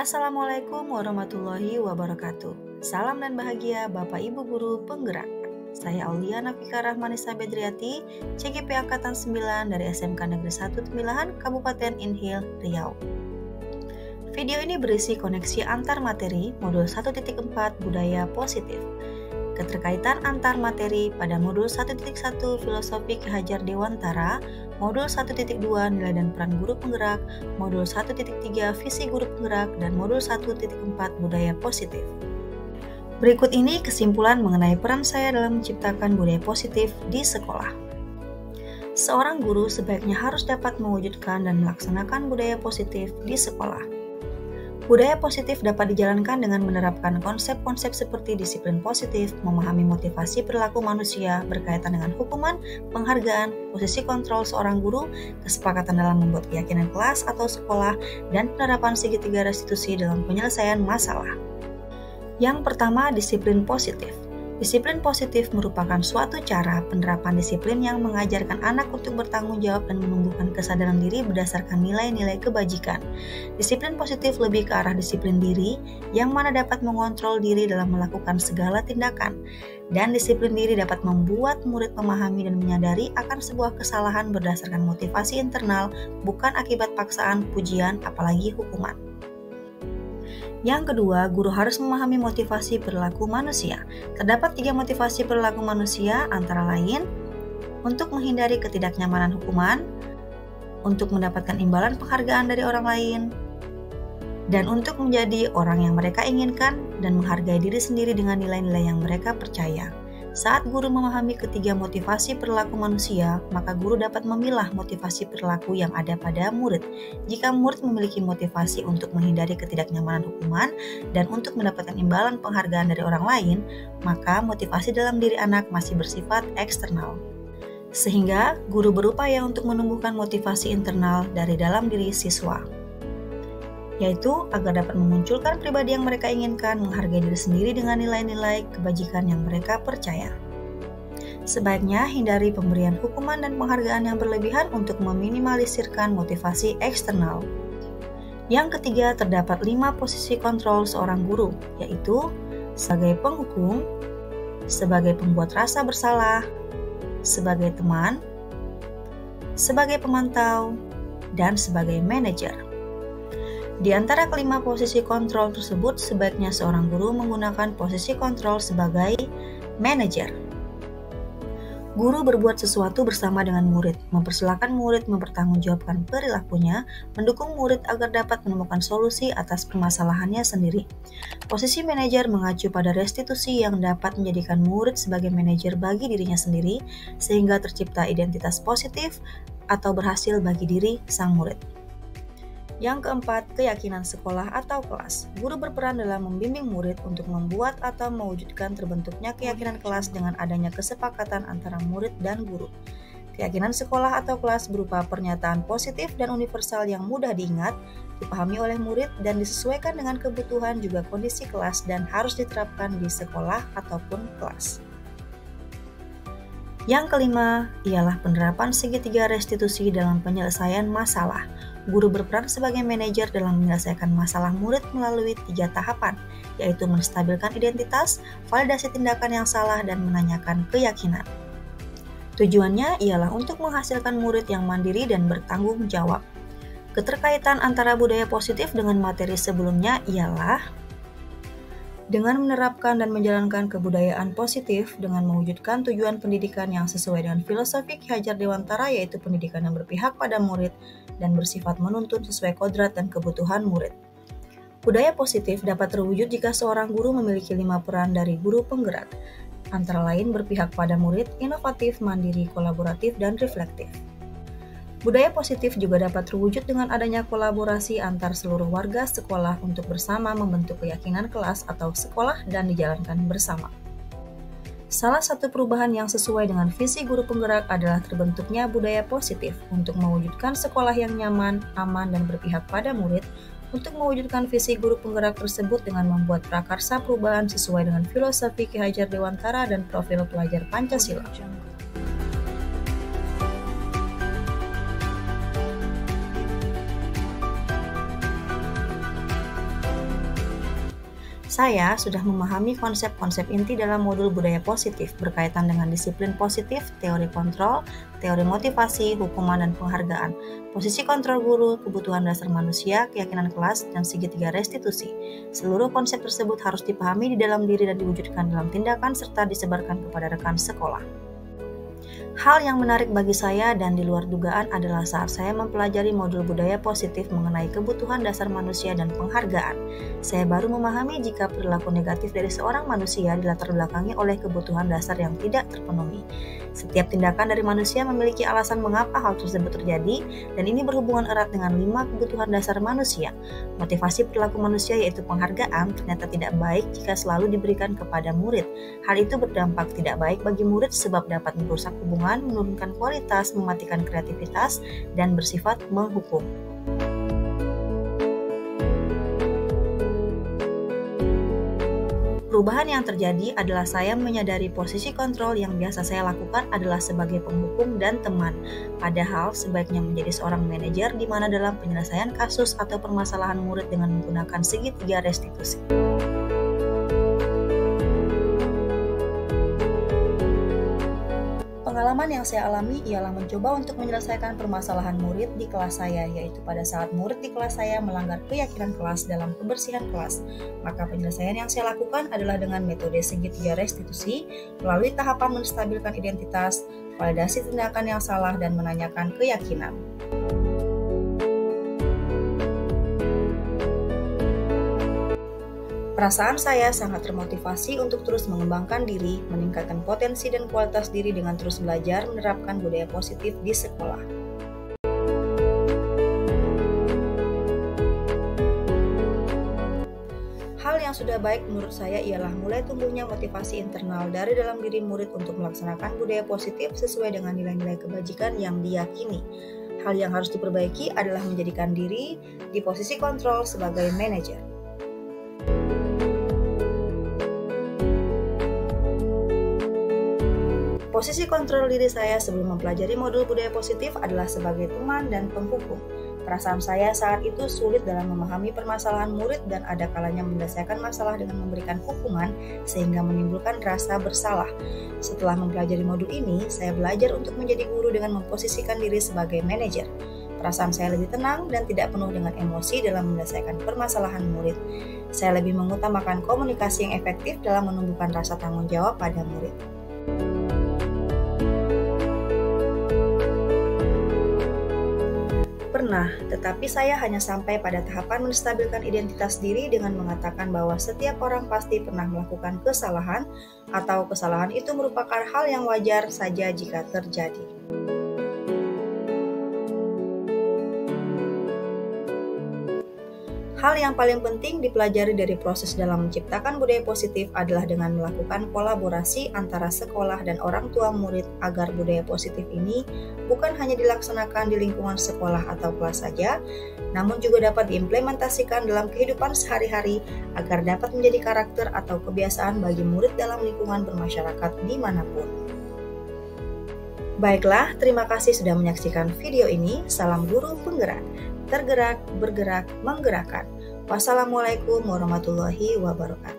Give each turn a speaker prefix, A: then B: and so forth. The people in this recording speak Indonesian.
A: Assalamualaikum warahmatullahi wabarakatuh. Salam dan bahagia Bapak Ibu Guru Penggerak. Saya Aulia Nafika Rahmanisa Bedriati, CGP Angkatan 9 dari SMK Negeri 1 Temilahan, Kabupaten Inhil, Riau. Video ini berisi koneksi antar materi modul 1.4 Budaya Positif. Keterkaitan antar materi pada modul 1.1 Filosofi Ki Hajar Dewantara, modul 1.2 Nilai dan Peran Guru Penggerak, modul 1.3 Visi Guru Penggerak, dan modul 1.4 Budaya Positif. Berikut ini kesimpulan mengenai peran saya dalam menciptakan budaya positif di sekolah. Seorang guru sebaiknya harus dapat mewujudkan dan melaksanakan budaya positif di sekolah. Budaya positif dapat dijalankan dengan menerapkan konsep-konsep seperti disiplin positif, memahami motivasi perilaku manusia berkaitan dengan hukuman, penghargaan, posisi kontrol seorang guru, kesepakatan dalam membuat keyakinan kelas atau sekolah, dan penerapan segitiga restitusi dalam penyelesaian masalah. Yang pertama, disiplin positif. Disiplin positif merupakan suatu cara penerapan disiplin yang mengajarkan anak untuk bertanggung jawab dan menumbuhkan kesadaran diri berdasarkan nilai-nilai kebajikan. Disiplin positif lebih ke arah disiplin diri, yang mana dapat mengontrol diri dalam melakukan segala tindakan. Dan disiplin diri dapat membuat murid memahami dan menyadari akan sebuah kesalahan berdasarkan motivasi internal, bukan akibat paksaan, pujian, apalagi hukuman. Yang kedua, guru harus memahami motivasi perilaku manusia. Terdapat 3 motivasi perilaku manusia, antara lain untuk menghindari ketidaknyamanan hukuman, untuk mendapatkan imbalan penghargaan dari orang lain, dan untuk menjadi orang yang mereka inginkan dan menghargai diri sendiri dengan nilai-nilai yang mereka percaya. Saat guru memahami ketiga motivasi perilaku manusia, maka guru dapat memilah motivasi perilaku yang ada pada murid. Jika murid memiliki motivasi untuk menghindari ketidaknyamanan hukuman dan untuk mendapatkan imbalan penghargaan dari orang lain, maka motivasi dalam diri anak masih bersifat eksternal. Sehingga guru berupaya untuk menumbuhkan motivasi internal dari dalam diri siswa, yaitu agar dapat memunculkan pribadi yang mereka inginkan, menghargai diri sendiri dengan nilai-nilai kebajikan yang mereka percaya. Sebaiknya hindari pemberian hukuman dan penghargaan yang berlebihan untuk meminimalisirkan motivasi eksternal. Yang ketiga, terdapat 5 posisi kontrol seorang guru, yaitu sebagai penghukum, sebagai pembuat rasa bersalah, sebagai teman, sebagai pemantau, dan sebagai manajer. Di antara kelima posisi kontrol tersebut, sebaiknya seorang guru menggunakan posisi kontrol sebagai manajer. Guru berbuat sesuatu bersama dengan murid, mempersilahkan murid mempertanggungjawabkan perilakunya, mendukung murid agar dapat menemukan solusi atas permasalahannya sendiri. Posisi manajer mengacu pada restitusi yang dapat menjadikan murid sebagai manajer bagi dirinya sendiri, sehingga tercipta identitas positif atau berhasil bagi diri sang murid. Yang keempat, keyakinan sekolah atau kelas. Guru berperan dalam membimbing murid untuk membuat atau mewujudkan terbentuknya keyakinan kelas dengan adanya kesepakatan antara murid dan guru. Keyakinan sekolah atau kelas berupa pernyataan positif dan universal yang mudah diingat, dipahami oleh murid, dan disesuaikan dengan kebutuhan juga kondisi kelas dan harus diterapkan di sekolah ataupun kelas. Yang kelima ialah penerapan segitiga restitusi dalam penyelesaian masalah. Guru berperan sebagai manajer dalam menyelesaikan masalah murid melalui 3 tahapan, yaitu menstabilkan identitas, validasi tindakan yang salah, dan menanyakan keyakinan. Tujuannya ialah untuk menghasilkan murid yang mandiri dan bertanggung jawab. Keterkaitan antara budaya positif dengan materi sebelumnya ialah dengan menerapkan dan menjalankan kebudayaan positif dengan mewujudkan tujuan pendidikan yang sesuai dengan filosofi Ki Hajar Dewantara, yaitu pendidikan yang berpihak pada murid dan bersifat menuntun sesuai kodrat dan kebutuhan murid. Budaya positif dapat terwujud jika seorang guru memiliki 5 peran dari guru penggerak, antara lain berpihak pada murid, inovatif, mandiri, kolaboratif, dan reflektif. Budaya positif juga dapat terwujud dengan adanya kolaborasi antar seluruh warga sekolah untuk bersama membentuk keyakinan kelas atau sekolah dan dijalankan bersama. Salah satu perubahan yang sesuai dengan visi guru penggerak adalah terbentuknya budaya positif untuk mewujudkan sekolah yang nyaman, aman, dan berpihak pada murid. Untuk mewujudkan visi guru penggerak tersebut dengan membuat prakarsa perubahan sesuai dengan filosofi Ki Hajar Dewantara dan profil pelajar Pancasila. Saya sudah memahami konsep-konsep inti dalam modul budaya positif berkaitan dengan disiplin positif, teori kontrol, teori motivasi, hukuman, dan penghargaan, posisi kontrol guru, kebutuhan dasar manusia, keyakinan kelas, dan segitiga restitusi. Seluruh konsep tersebut harus dipahami di dalam diri dan diwujudkan dalam tindakan serta disebarkan kepada rekan sekolah. Hal yang menarik bagi saya dan di luar dugaan adalah saat saya mempelajari modul budaya positif mengenai kebutuhan dasar manusia dan penghargaan. Saya baru memahami jika perilaku negatif dari seorang manusia dilatar belakangi oleh kebutuhan dasar yang tidak terpenuhi. Setiap tindakan dari manusia memiliki alasan mengapa hal tersebut terjadi, dan ini berhubungan erat dengan 5 kebutuhan dasar manusia. Motivasi perilaku manusia yaitu penghargaan ternyata tidak baik jika selalu diberikan kepada murid. Hal itu berdampak tidak baik bagi murid sebab dapat merusak hubungan, menurunkan kualitas, mematikan kreativitas, dan bersifat menghukum. Perubahan yang terjadi adalah saya menyadari posisi kontrol yang biasa saya lakukan adalah sebagai penghukum dan teman, padahal sebaiknya menjadi seorang manajer di mana dalam penyelesaian kasus atau permasalahan murid dengan menggunakan segitiga restitusi. Pengalaman yang saya alami ialah mencoba untuk menyelesaikan permasalahan murid di kelas saya, yaitu pada saat murid di kelas saya melanggar keyakinan kelas dalam kebersihan kelas. Maka penyelesaian yang saya lakukan adalah dengan metode segitiga restitusi, melalui tahapan menstabilkan identitas, validasi tindakan yang salah, dan menanyakan keyakinan. Perasaan saya sangat termotivasi untuk terus mengembangkan diri, meningkatkan potensi dan kualitas diri dengan terus belajar menerapkan budaya positif di sekolah. Hal yang sudah baik menurut saya ialah mulai tumbuhnya motivasi internal dari dalam diri murid untuk melaksanakan budaya positif sesuai dengan nilai-nilai kebajikan yang diyakini. Hal yang harus diperbaiki adalah menjadikan diri di posisi kontrol sebagai manajer. Posisi kontrol diri saya sebelum mempelajari modul budaya positif adalah sebagai teman dan penghukum. Perasaan saya saat itu sulit dalam memahami permasalahan murid dan ada kalanya menyelesaikan masalah dengan memberikan hukuman sehingga menimbulkan rasa bersalah. Setelah mempelajari modul ini, saya belajar untuk menjadi guru dengan memposisikan diri sebagai manajer. Perasaan saya lebih tenang dan tidak penuh dengan emosi dalam menyelesaikan permasalahan murid. Saya lebih mengutamakan komunikasi yang efektif dalam menumbuhkan rasa tanggung jawab pada murid. Pernah, tetapi saya hanya sampai pada tahapan menstabilkan identitas diri dengan mengatakan bahwa setiap orang pasti pernah melakukan kesalahan, atau kesalahan itu merupakan hal yang wajar saja jika terjadi. Hal yang paling penting dipelajari dari proses dalam menciptakan budaya positif adalah dengan melakukan kolaborasi antara sekolah dan orang tua murid agar budaya positif ini bukan hanya dilaksanakan di lingkungan sekolah atau kelas saja, namun juga dapat diimplementasikan dalam kehidupan sehari-hari agar dapat menjadi karakter atau kebiasaan bagi murid dalam lingkungan bermasyarakat dimanapun. Baiklah, terima kasih sudah menyaksikan video ini. Salam guru penggerak. Tergerak, bergerak, menggerakkan. Wassalamualaikum warahmatullahi wabarakatuh.